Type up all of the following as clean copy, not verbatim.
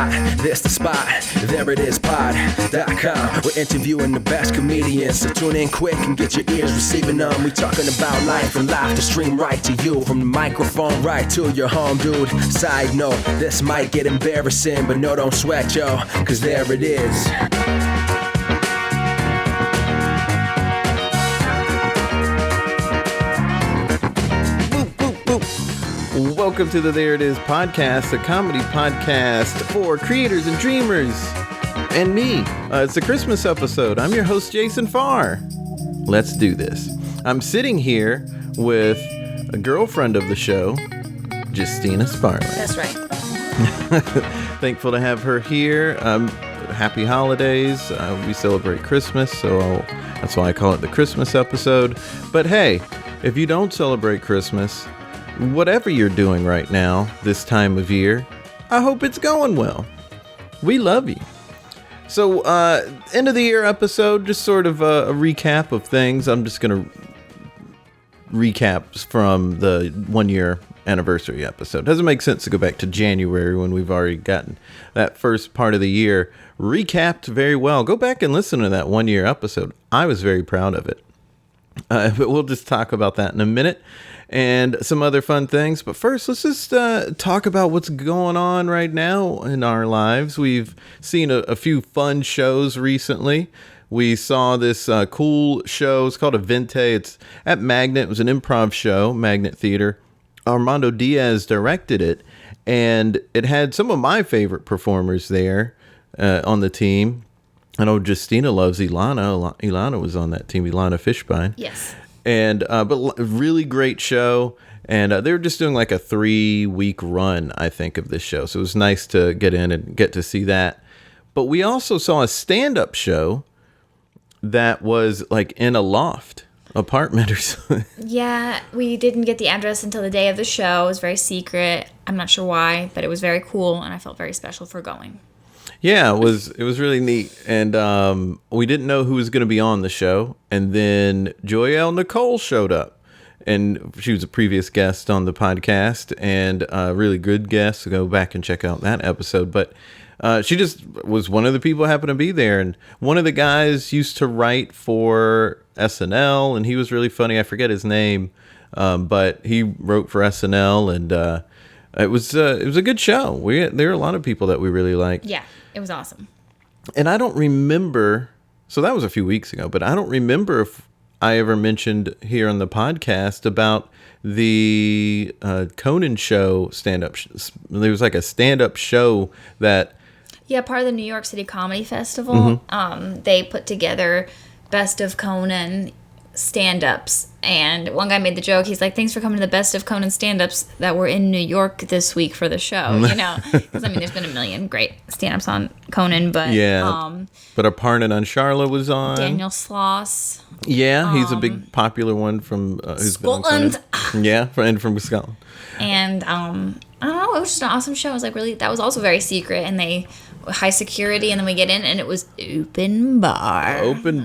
hot, this the spot, there it is pod.com. We're interviewing the best comedians, so tune in quick and get your ears receiving them. We talking about life and life to stream right to you, from the microphone right to your home, dude. Side note, this might get embarrassing, but no, don't sweat, yo, cause there it is. Welcome to the There It Is podcast, a comedy podcast for creators and dreamers, and me. It's a Christmas episode. I'm your host, Jason Farr. Let's do this. I'm sitting here with a girlfriend of the show, Justina Sparley. That's right. Thankful to have her here. Happy holidays. We celebrate Christmas, so that's why I call it the Christmas episode. But hey, if you don't celebrate Christmas, whatever you're doing right now, this time of year, I hope it's going well. We love you. So, end of the year episode, just sort of a recap of things. I'm just going to recap from the 1 year anniversary episode. Doesn't make sense to go back to January when we've already gotten that first part of the year recapped very well. Go back and listen to that 1 year episode. I was very proud of it. But we'll just talk about that in a minute and some other fun things. But first, let's just talk about what's going on right now in our lives. We've seen a few fun shows recently. We saw this cool show. It's called Evente. It's at Magnet. It was an improv show, Magnet Theater. Armando Diaz directed it, and it had some of my favorite performers there on the team. I know Justina loves Ilana. Ilana was on that team, Ilana Fishbein. Yes. And but really great show. And they were just doing like a 3-week run, I think, of this show. So it was nice to get in and get to see that. But we also saw a stand-up show that was like in a loft apartment or something. Yeah, we didn't get the address until the day of the show. It was very secret. I'm not sure why, but it was very cool, and I felt very special for going. Yeah, it was really neat. And we didn't know who was going to be on the show. And then Joyelle Nicole showed up. And she was a previous guest on the podcast and a really good guest. So go back and check out that episode. But she just was one of the people who happened to be there. And one of the guys used to write for SNL. And he was really funny. I forget his name. But he wrote for SNL. And it was a good show. There were a lot of people that we really liked. Yeah. It was awesome. And I don't remember, so that was a few weeks ago, but I don't remember if I ever mentioned here on the podcast about the Conan show stand-up. There was like a stand-up show that... Yeah, part of the New York City Comedy Festival. Mm-hmm. They put together Best of Conan stand-ups. And one guy made the joke, he's like, thanks for coming to the Best of Conan stand-ups that were in New York this week for the show, you know? Because, I mean, there's been a million great stand-ups on Conan, but... Yeah, but Aparna and Charla was on. Daniel Sloss. Yeah, he's a big popular one from... who's Scotland. Been on Conan. Yeah, and from Scotland. And, I don't know, it was just an awesome show. It was like really... That was also very secret, and they... high security, and then we get in and it was open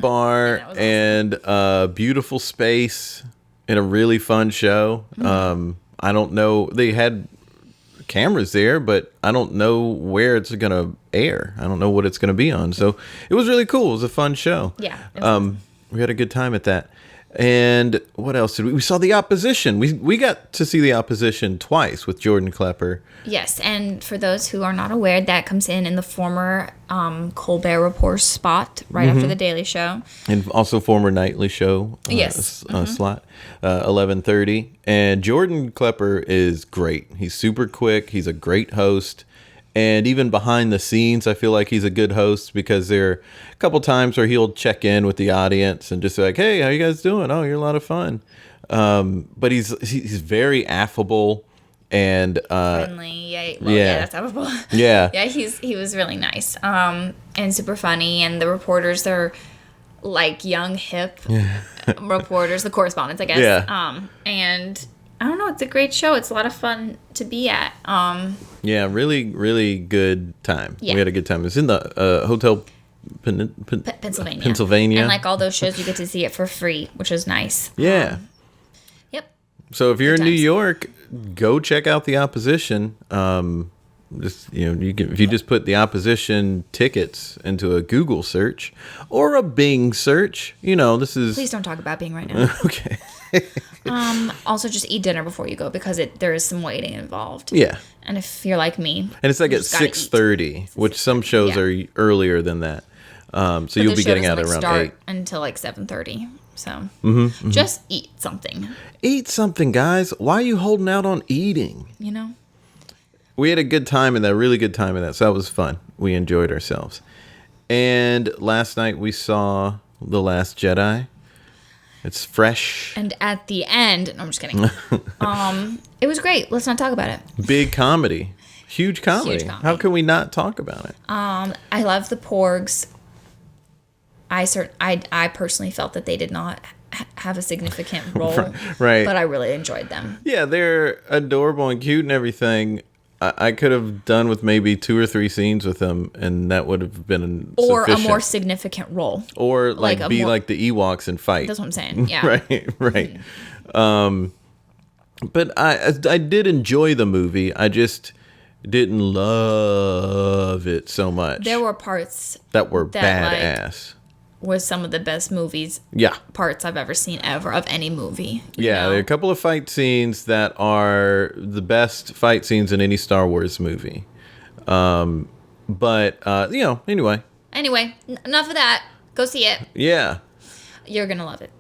bar and beautiful space and a really fun show. I don't know, they had cameras there, but I don't know where it's gonna air. I don't know what it's gonna be on, so it was really cool. It was a fun show. Yeah. We had a good time at that. And what else did we saw The Opposition. We got to see The Opposition twice with Jordan Klepper. Yes, and for those who are not aware, that comes in the former Colbert Report spot right after The Daily Show. And also former Nightly Show slot, 11:30. And Jordan Klepper is great. He's super quick. He's a great host. And even behind the scenes, I feel like he's a good host because there are a couple times where he'll check in with the audience and just be like, hey, how you guys doing? Oh, you're a lot of fun. But he's very affable and friendly. Yeah, that's affable. Yeah. Yeah, he was really nice. And super funny. And the reporters, they're like young, hip reporters, the correspondents, I guess. Yeah. And I don't know, it's a great show. It's a lot of fun to be at. Yeah, really, really good time. Yeah. We had a good time. It's in the Hotel Pennsylvania. And like all those shows, you get to see it for free, which is nice. Yeah. Yep. So if you're Good in New times. York, go check out The Opposition. Just if you just put the opposition tickets into a Google search or a Bing search, this is. Please don't talk about Bing right now. Okay. Also, just eat dinner before you go because there is some waiting involved. Yeah. And if you're like me, and it's like at 6:30, which some shows are earlier than that. So you'll be getting out around 8 until like 7:30. So Mm-hmm. just eat something. Eat something, guys. Why are you holding out on eating? We had a good time in that, really good time in that. So that was fun. We enjoyed ourselves. And last night we saw The Last Jedi. It's fresh. And at the end, no, I'm just kidding. It was great. Let's not talk about it. Big comedy. Huge comedy. How can we not talk about it? I love the Porgs. I personally felt that they did not have a significant role. Right. But I really enjoyed them. Yeah, they're adorable and cute and everything. I could have done with maybe 2 or 3 scenes with them, and that would have been or sufficient. a more significant role, or like the Ewoks and fight. That's what I'm saying. Yeah, right. But I did enjoy the movie. I just didn't love it so much. There were parts that were badass. Was some of the best movies. Yeah. Parts I've ever seen ever of any movie. Yeah, there are a couple of fight scenes that are the best fight scenes in any Star Wars movie. But anyway. Anyway, enough of that. Go see it. Yeah. You're going to love it.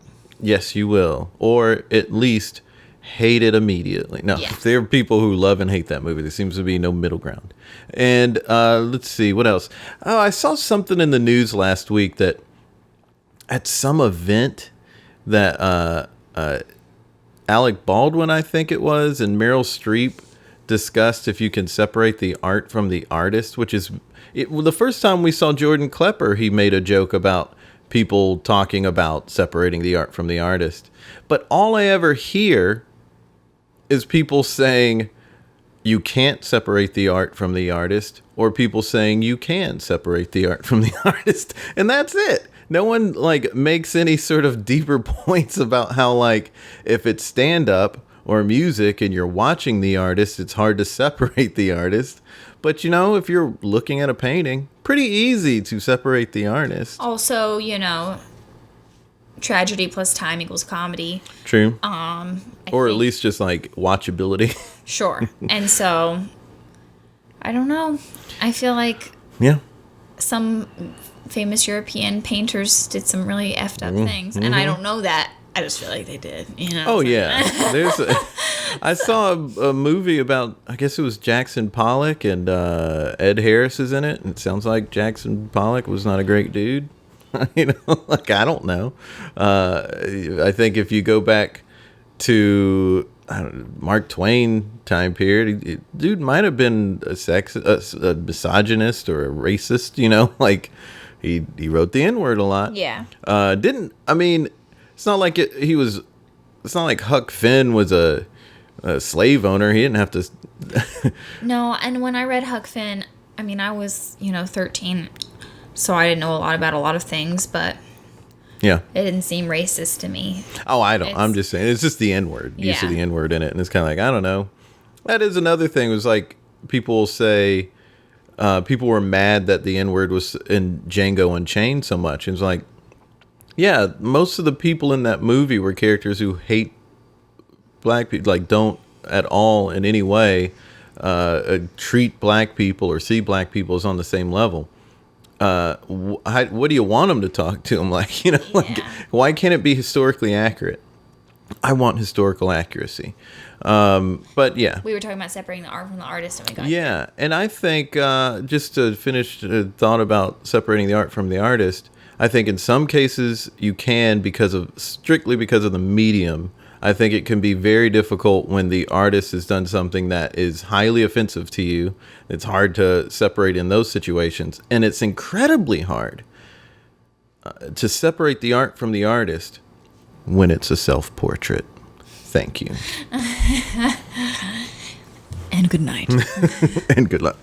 Yes, you will. Or at least hate it immediately. No, there are people who love and hate that movie. There seems to be no middle ground. And let's see, what else? Oh, I saw something in the news last week that at some event that Alec Baldwin, I think it was, and Meryl Streep discussed if you can separate the art from the artist, which is the first time we saw Jordan Klepper, he made a joke about people talking about separating the art from the artist. But all I ever hear is people saying you can't separate the art from the artist, or people saying you can separate the art from the artist. And that's it. No one makes any sort of deeper points about how if it's stand up or music and you're watching the artist, it's hard to separate the artist. But if you're looking at a painting, pretty easy to separate the artist. Also, tragedy plus time equals comedy. True. Or at least just watchability. Sure. And so I don't know. I feel like some famous European painters did some really effed up things, and I don't know that. I just feel like they did. Oh yeah. I saw a movie about, I guess it was Jackson Pollock, and Ed Harris is in it, and it sounds like Jackson Pollock was not a great dude. I don't know. I think if you go back to Mark Twain time period, dude might have been a misogynist or a racist. He wrote the N-word a lot. Yeah. It's not like it's not like Huck Finn was a slave owner. He didn't have to. No, and when I read Huck Finn, I was 13, so I didn't know a lot about a lot of things, but it didn't seem racist to me. Oh, I don't. I'm just saying it's just the N-word. Use of the N-word in it, and it's kind of I don't know. That is another thing. It was people will say. People were mad that the N-word was in Django Unchained so much. It was most of the people in that movie were characters who hate black people, don't at all in any way treat black people or see black people as on the same level. What do you want them to talk to them like? Why can't it be historically accurate? I want historical accuracy. But yeah, we were talking about separating the art from the artist, and we got and I think just to finish the thought about separating the art from the artist, I think in some cases you can strictly because of the medium. I think it can be very difficult when the artist has done something that is highly offensive to you. It's hard to separate in those situations, and it's incredibly hard to separate the art from the artist when it's a self-portrait. Thank you. And good night. And good luck.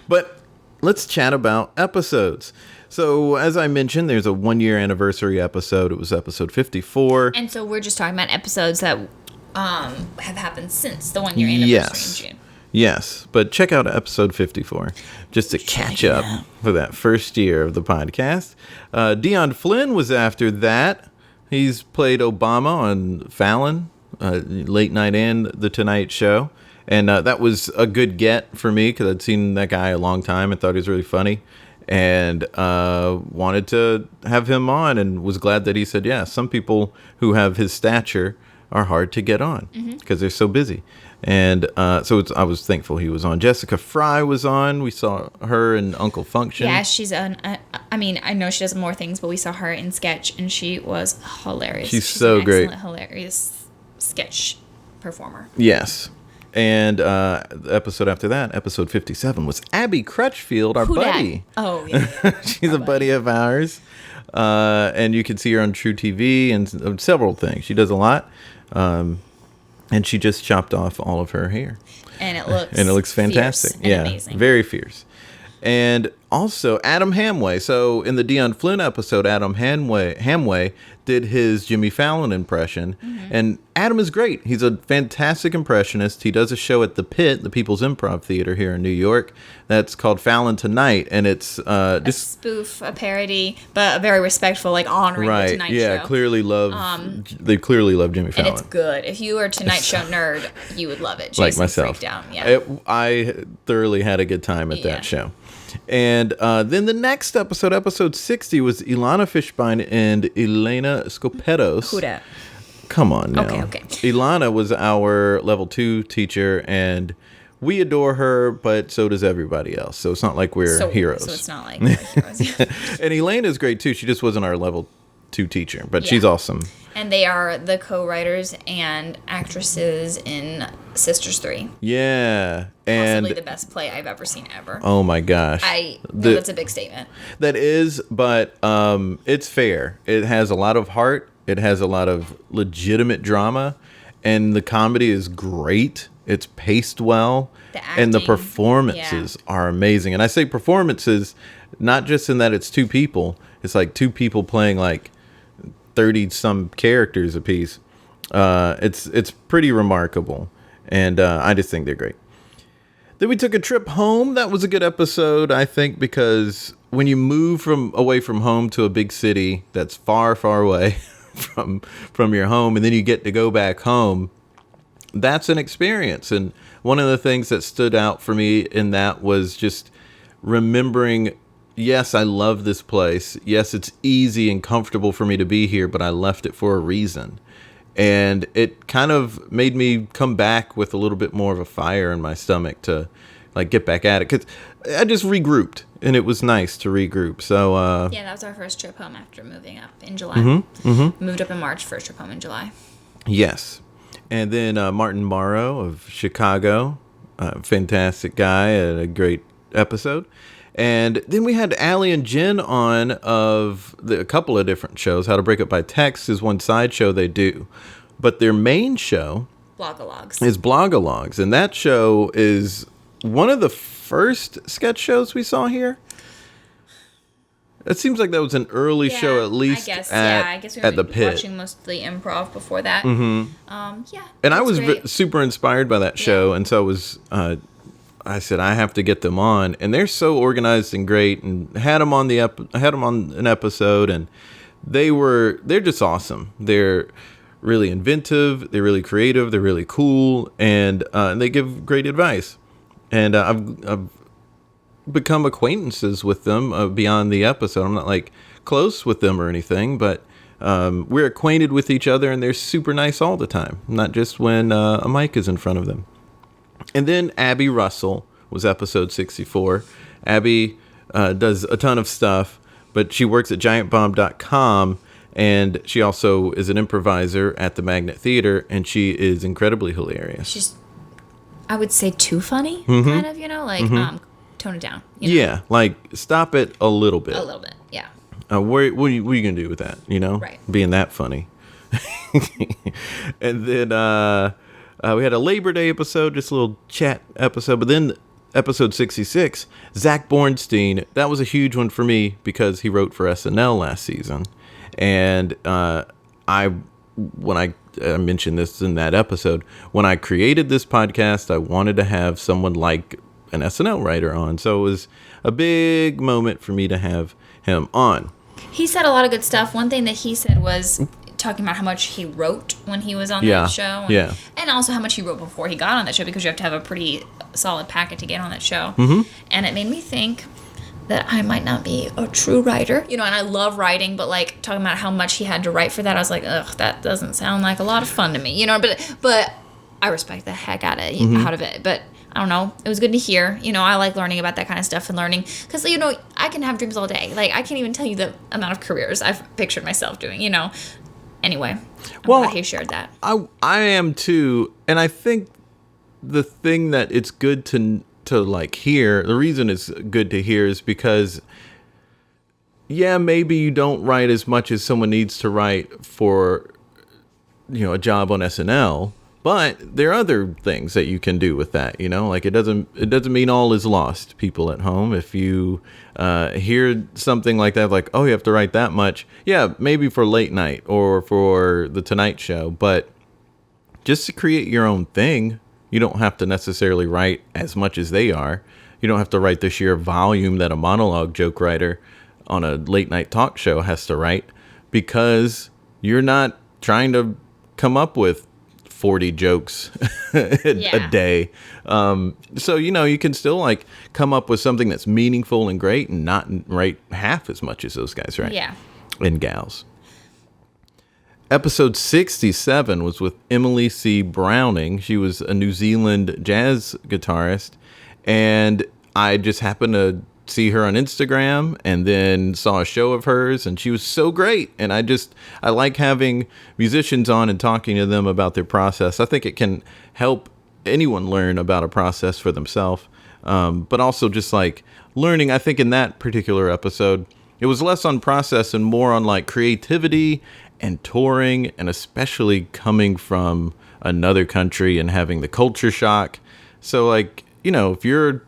But let's chat about episodes. So, as I mentioned, there's a 1-year anniversary episode. It was episode 54. And so we're just talking about episodes that have happened since the 1-year anniversary in June. Yes, but check out episode 54 just to catch up for that first year of the podcast. Dion Flynn was after that. He's played Obama on Fallon, Late Night and The Tonight Show. And that was a good get for me because I'd seen that guy a long time and thought he was really funny. And wanted to have him on and was glad that he said yes. Some people who have his stature are hard to get on because they're so busy. And so I was thankful he was on. Jessica Fry was on. We saw her in Uncle Function. Yeah, she's I mean, I know she does more things, but we saw her in sketch, and she was hilarious. She's so great. Hilarious sketch performer. Yes. And the episode after that, episode 57, was Abby Crutchfield, our buddy. Dat? Oh, yeah. She's a buddy of ours. And you can see her on True TV and several things. She does a lot. And she just chopped off all of her hair. And it looks fantastic. Fierce and amazing. Very fierce. And also Adam Hamway. So in the Dion Flynn episode, Adam Hamway did his Jimmy Fallon impression. And Adam is great. He's a fantastic impressionist. He does a show at the Pit, the People's Improv Theater here in New York. That's called Fallon Tonight. And it's just a spoof, a parody, but a very respectful, like honoring the Tonight Show. Yeah, they clearly love Jimmy Fallon. And it's good. If you are a Tonight Show nerd, you would love it. Jason like myself. Down. Yeah. I thoroughly had a good time at that show. And then the next episode 60, was Ilana Fishbein and Elena Skopetos. Who dat? Come on now. Okay. Ilana was our level 2 teacher, and we adore her, but so does everybody else. So it's not like we're heroes. So it's not like we're heroes. And Elena's great too. She just wasn't our level 2 teacher, but she's awesome. And they are the co-writers and actresses in Sisters 3. Yeah. And possibly the best play I've ever seen ever. Oh my gosh. That's a big statement. That is, but it's fair. It has a lot of heart. It has a lot of legitimate drama, and the comedy is great. It's paced well, and the performances are amazing. And I say performances not just in that it's two people. It's like two people playing like 30 some characters apiece. It's pretty remarkable, and I just think they're great. Then we took a trip home. That was a good episode, I think, because when you move away from home to a big city that's far, far away from your home, and then you get to go back home, that's an experience. And one of the things that stood out for me in that was just remembering, yes, I love this place. Yes, it's easy and comfortable for me to be here, but I left it for a reason. And it kind of made me come back with a little bit more of a fire in my stomach to like get back at it. Because I just regrouped, and it was nice to regroup. So yeah, that was our first trip home after moving up in July. Moved up in March, first trip home in July. Yes. And then Martin Morrow of Chicago, fantastic guy, and a great episode. And then we had Allie and Jen on of a couple of different shows. How to Break Up by Text is one side show they do. But their main show is Blogalogs. And that show is one of the first sketch shows we saw here. It seems like that was an early show, at least. I guess we were at the Pit. Watching mostly improv before that. Yeah. And I was super inspired by that show. And so it was... I said I have to get them on, and they're so organized and great. And had them on an episode, and they're just awesome. They're really inventive, they're really creative, they're really cool, and they give great advice. And I've become acquaintances with them beyond the episode. I'm not like close with them or anything, but we're acquainted with each other, and they're super nice all the time, not just when a mic is in front of them. And then Abby Russell was episode 64. Abby does a ton of stuff, but she works at giantbomb.com, and she also is an improviser at the Magnet Theater, and she is incredibly hilarious. She's, I would say, too funny, kind of, tone it down. Yeah, like stop it a little bit. A little bit, yeah. What are you going to do with that, Right. Being that funny. And then... we had a Labor Day episode, just a little chat episode. But then episode 66, Zach Bornstein, that was a huge one for me because he wrote for SNL last season. And when I I mentioned this in that episode. When I created this podcast, I wanted to have someone like an SNL writer on. So it was a big moment for me to have him on. He said a lot of good stuff. One thing that he said was talking about how much he wrote when he was on that show. And also how much he wrote before he got on that show, because you have to have a pretty solid packet to get on that show. And it made me think that I might not be a true writer. You know, and I love writing, but like talking about how much he had to write for that, I was like, ugh, that doesn't sound like a lot of fun to me. You know, but I respect the heck out of it. But I don't know. It was good to hear. You know, I like learning about that kind of stuff and learning. Because, you know, I can have dreams all day. Like, I can't even tell you the amount of careers I've pictured myself doing, you know. Anyway, I'm glad he shared that. I am too. And I think the thing that it's good to like hear, the reason it's good to hear is because, yeah, maybe you don't write as much as someone needs to write for, you know, a job on SNL. But there are other things that you can do with that, you know, like it doesn't mean all is lost, people at home. If you hear something like that, like, oh, you have to write that much. Yeah, maybe for late night or for the Tonight Show. But just to create your own thing, you don't have to necessarily write as much as they are. You don't have to write the sheer volume that a monologue joke writer on a late night talk show has to write, because you're not trying to come up with 40 jokes a day. So, you know, you can still like come up with something that's meaningful and great and not write half as much as those guys, right? Yeah. And gals. Episode 67 was with Emily C. Browning. She was a New Zealand jazz guitarist, and I just happened to see her on Instagram and then saw a show of hers, and she was so great. And I like having musicians on and talking to them about their process. I think it can help anyone learn about a process for themselves. But also just like learning, I think in that particular episode, it was less on process and more on like creativity and touring, and especially coming from another country and having the culture shock. So like, you know, if you're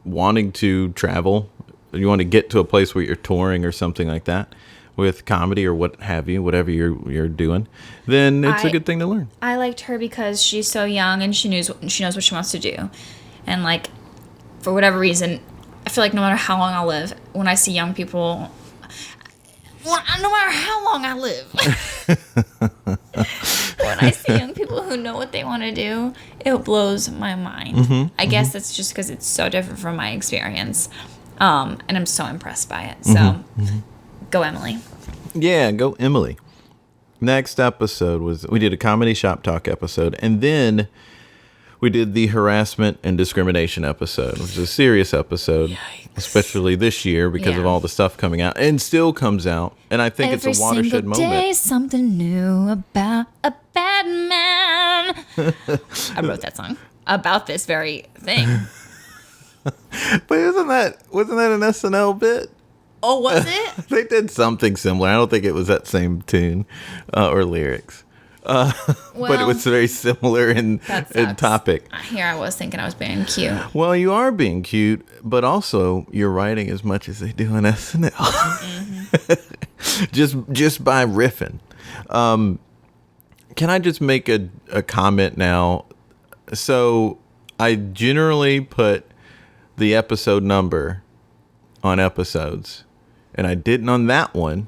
wanting to travel, you want to get to a place where you're touring or something like that with comedy or what have you, whatever you're doing, then it's a good thing to learn. I liked her because she's so young and she knows what she wants to do. And like, for whatever reason, I feel like no matter how long I live, when I see young people, no matter how long I live, when I see young people who know what they want to do, it blows my mind. I guess it's just because it's so different from my experience. And I'm so impressed by it. So, go Emily. Yeah, go Emily. Next episode we did a comedy shop talk episode, and then we did the harassment and discrimination episode, which is a serious episode. Yikes. Especially this year because of all the stuff coming out and still comes out. And I think it's a watershed moment. Every single day, something new about a bad man. I wrote that song about this very thing. But wasn't that an SNL bit? Oh, was it? They did something similar. I don't think it was that same tune or lyrics. But it was very similar in topic. Here I was thinking I was being cute. Well, you are being cute, but also you're writing as much as they do in SNL. just by riffing. Can I just make a comment now? So I generally put the episode number on episodes, and I didn't on that one,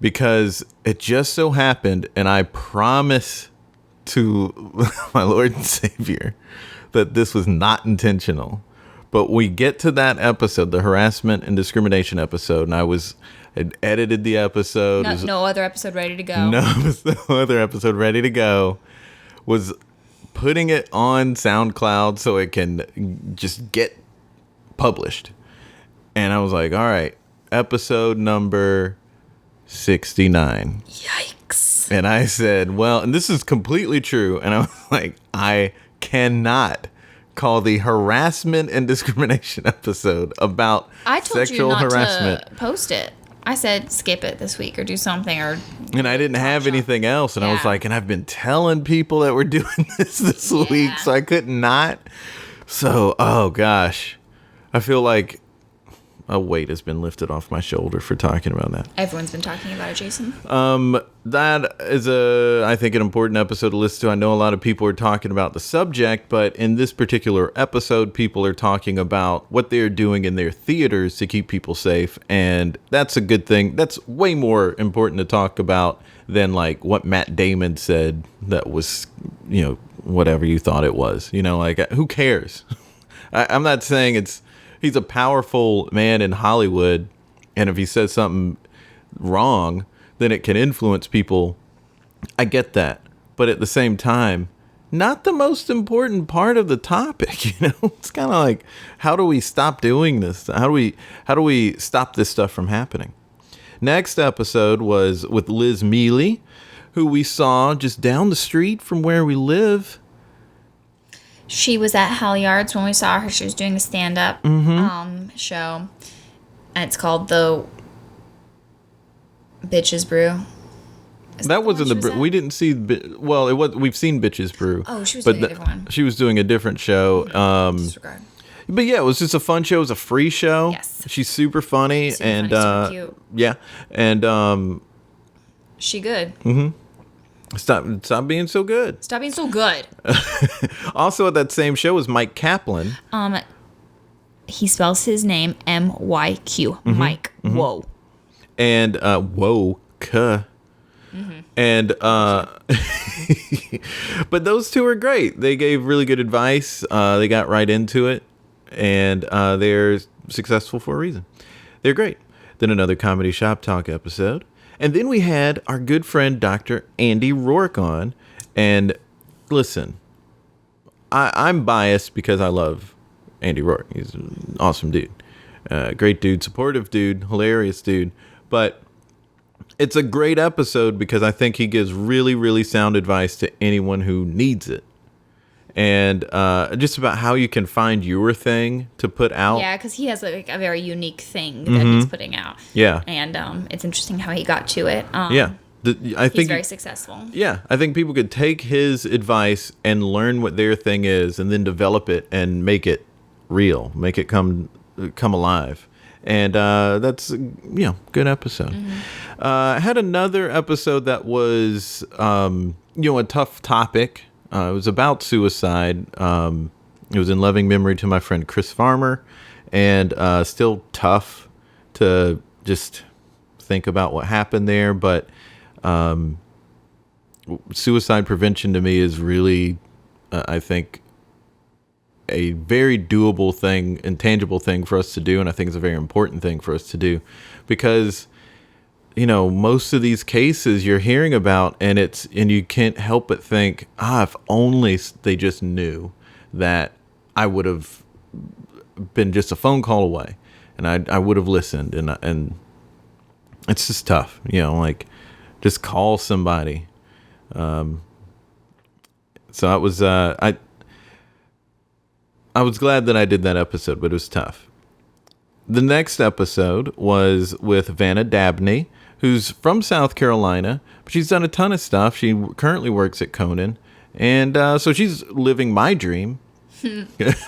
because it just so happened, and I promise to my Lord and Savior that this was not intentional. But we get to that episode, the harassment and discrimination episode, and I'd edited the episode. No other episode ready to go. No other episode ready to go. Was putting it on SoundCloud so it can just get published. And I was like, all right, episode number 69. Yikes. And I said, well, and this is completely true. And I was like, I cannot call the harassment and discrimination episode about sexual harassment. To post it. I said, skip it this week or do something. And I didn't have anything else. And I was like, and I've been telling people that we're doing this week, so I could not. So, oh gosh, I feel like a weight has been lifted off my shoulder for talking about that. Everyone's been talking about it, Jason. That is I think, an important episode to listen to. I know a lot of people are talking about the subject, but in this particular episode, people are talking about what they're doing in their theaters to keep people safe. And that's a good thing. That's way more important to talk about than like what Matt Damon said that was, whatever you thought it was. Who cares? I'm not saying he's a powerful man in Hollywood, and if he says something wrong, then it can influence people. I get that. But at the same time, not the most important part of the topic, It's kind of like, how do we stop doing this? How do we stop this stuff from happening? Next episode was with Liz Mealy, who we saw just down the street from where we live. She was at Halyards when we saw her. She was doing a stand-up show. And it's called The Bitches Brew. That wasn't the we didn't see. Well, it was. We've seen Bitches Brew. Oh, she was doing a different one. She was doing a different show. Disregard. But yeah, it was just a fun show. It was a free show. Yes. She's super funny super cute. Yeah, and she good. Stop being so good. Stop being so good. Also at that same show was Mike Kaplan. He spells his name M-Y-Q. Mike. Whoa. And woke. And but those two are great. They gave really good advice. They got right into it, and they're successful for a reason. They're great. Then another Comedy Shop Talk episode. And then we had our good friend Dr. Andy Rourke on. And listen, I'm biased because I love Andy Rourke. He's an awesome dude. Great dude, supportive dude, hilarious dude. But it's a great episode because I think he gives really, really sound advice to anyone who needs it. And just about how you can find your thing to put out. Yeah, because he has like a very unique thing that he's putting out. Yeah. And it's interesting how he got to it. I think he's very successful. Yeah, I think people could take his advice and learn what their thing is and then develop it and make it real, make it come alive. And that's, good episode. I had another episode that was, a tough topic. It was about suicide. It was in loving memory to my friend Chris Farmer, and still tough to just think about what happened there. But suicide prevention to me is really, I think, a very doable thing and tangible thing for us to do. And I think it's a very important thing for us to do because, most of these cases you're hearing about and you can't help but think, if only they just knew that I would have been just a phone call away and I would have listened. And it's just tough, just call somebody. So I was, I was glad that I did that episode, but it was tough. The next episode was with Vanna Dabney, who's from South Carolina, but she's done a ton of stuff. She currently works at Conan, and so she's living my dream.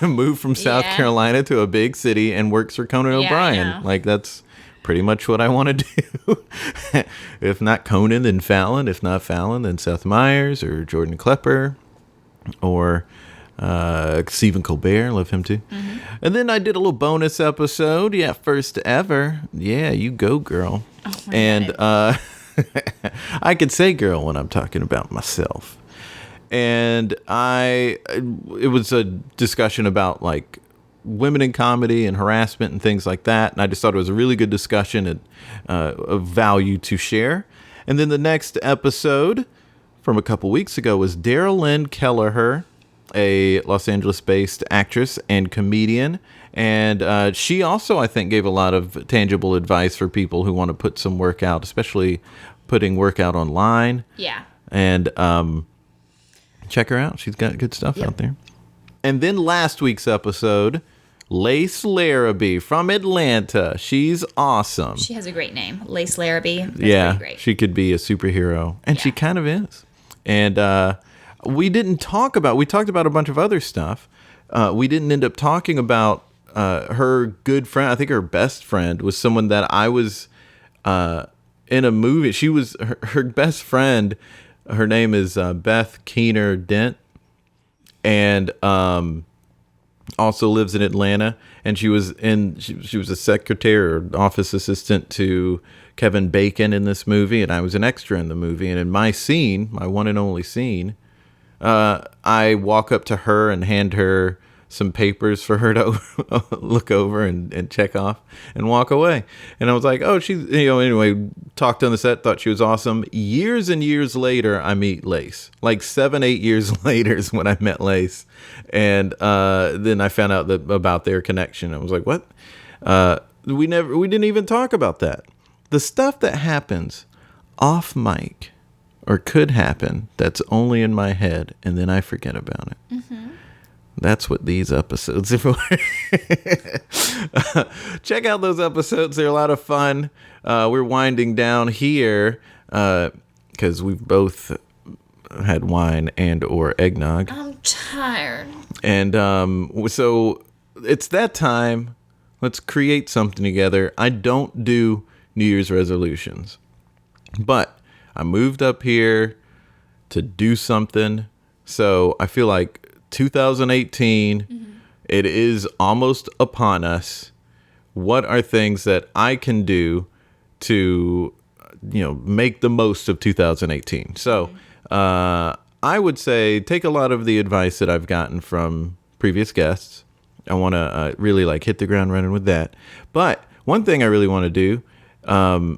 Moved from South Carolina to a big city and works for Conan O'Brien. Like, that's pretty much what I want to do. If not Conan, then Fallon. If not Fallon, then Seth Meyers or Jordan Klepper or Stephen Colbert. Love him too. And then I did a little bonus episode. First ever. Yeah, you go, girl. And I could say girl when I'm talking about myself. And it was a discussion about like women in comedy and harassment and things like that. And I just thought it was a really good discussion and of value to share. And then the next episode from a couple weeks ago was Daryl Lynn Kelleher, a Los Angeles-based actress and comedian. And she also, I think, gave a lot of tangible advice for people who want to put some work out, especially putting work out online. Yeah. And check her out. She's got good stuff out there. And then last week's episode, Lace Larrabee from Atlanta. She's awesome. She has a great name, Lace Larrabee. That's great. She could be a superhero. And she kind of is. And we talked about a bunch of other stuff. We didn't end up talking about her good friend, I think her best friend, was someone that I was in a movie. She was her best friend. Her name is Beth Keener Dent, and also lives in Atlanta. And she was a secretary or office assistant to Kevin Bacon in this movie, and I was an extra in the movie. And in my scene, my one and only scene, I walk up to her and hand her some papers for her to look over and check off and walk away. And I was like, oh, she's, anyway, talked on the set, thought she was awesome. Years and years later, I meet Lace. Like 7-8 years later is when I met Lace. And then I found out about their connection. I was like, what? We didn't even talk about that. The stuff that happens off mic or could happen that's only in my head, and then I forget about it. Mm-hmm. That's what these episodes are for. Check out those episodes. They're a lot of fun. We're winding down here because we've both had wine and or eggnog. I'm tired. And so it's that time. Let's create something together. I don't do New Year's resolutions, but I moved up here to do something. So I feel like 2018, it is almost upon us. What are things that I can do to, make the most of 2018? So I would say take a lot of the advice that I've gotten from previous guests. I want to really hit the ground running with that. But one thing I really want to do,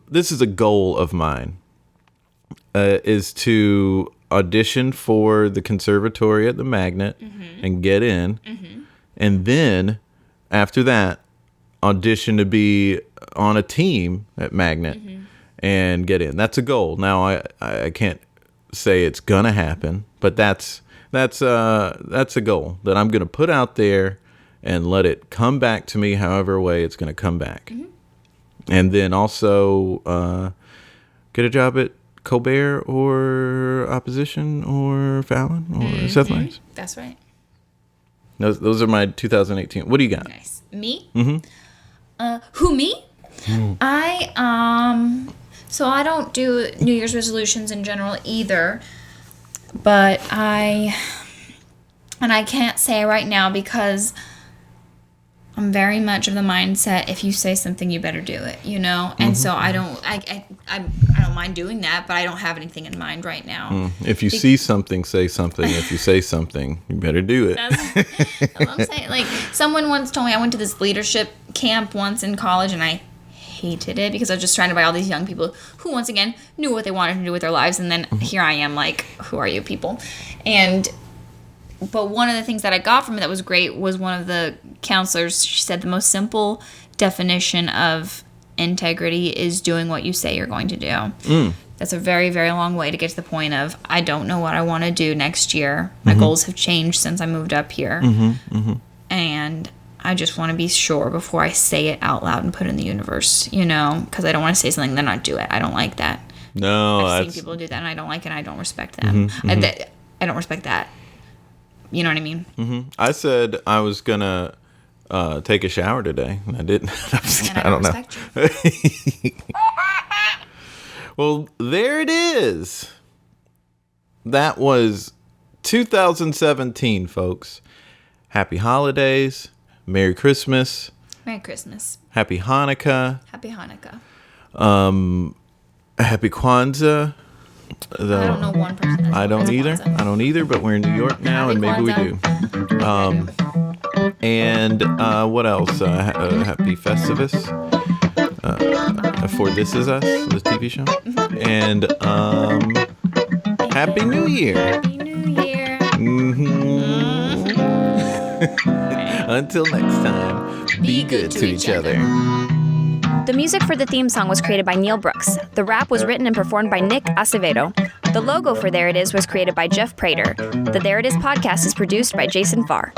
this is a goal of mine, is to audition for the conservatory at the Magnet and get in. And then after that, audition to be on a team at Magnet and get in. That's a goal. Now I can't say it's gonna happen, but that's a goal that I'm gonna put out there and let it come back to me however way it's gonna come back. And then also get a job at Colbert or Opposition or Fallon or Seth Meyers. That's right. Those are my 2018. What do you got? Nice. Me? Who, me? So I don't do New Year's resolutions in general either, but I can't say right now because I'm very much of the mindset, if you say something, you better do it, And so I don't mind doing that, but I don't have anything in mind right now. If you see something, say something. If you say something, you better do it. That's what I'm saying. Someone once told me, I went to this leadership camp once in college, and I hated it because I was just surrounded by all these young people who, once again, knew what they wanted to do with their lives, and then here I am who are you people? But one of the things that I got from it that was great was one of the counselors, she said the most simple definition of integrity is doing what you say you're going to do. That's a very, very long way to get to the point of, I don't know what I want to do next year. My goals have changed since I moved up here. And I just want to be sure before I say it out loud and put it in the universe, because I don't want to say something and then not do it. I don't like that. No, I've seen people do that and I don't like it and I don't respect them. I don't respect that. You know what I mean? I said I was going to take a shower today. I didn't. I don't know. Well, there it is. That was 2017, folks. Happy holidays. Merry Christmas. Merry Christmas. Happy Hanukkah. Happy Hanukkah. Happy Kwanzaa. I don't know one person that's I don't either. Kwanzaa. I don't either, but we're in New York now, and maybe we do. And what else? Happy Festivus for This Is Us, the TV show. And Happy New Year. Happy New Year. Until next time, be good to each other. The music for the theme song was created by Neil Brooks. The rap was written and performed by Nick Acevedo. The logo for There It Is was created by Jeff Prater. The There It Is podcast is produced by Jason Farr.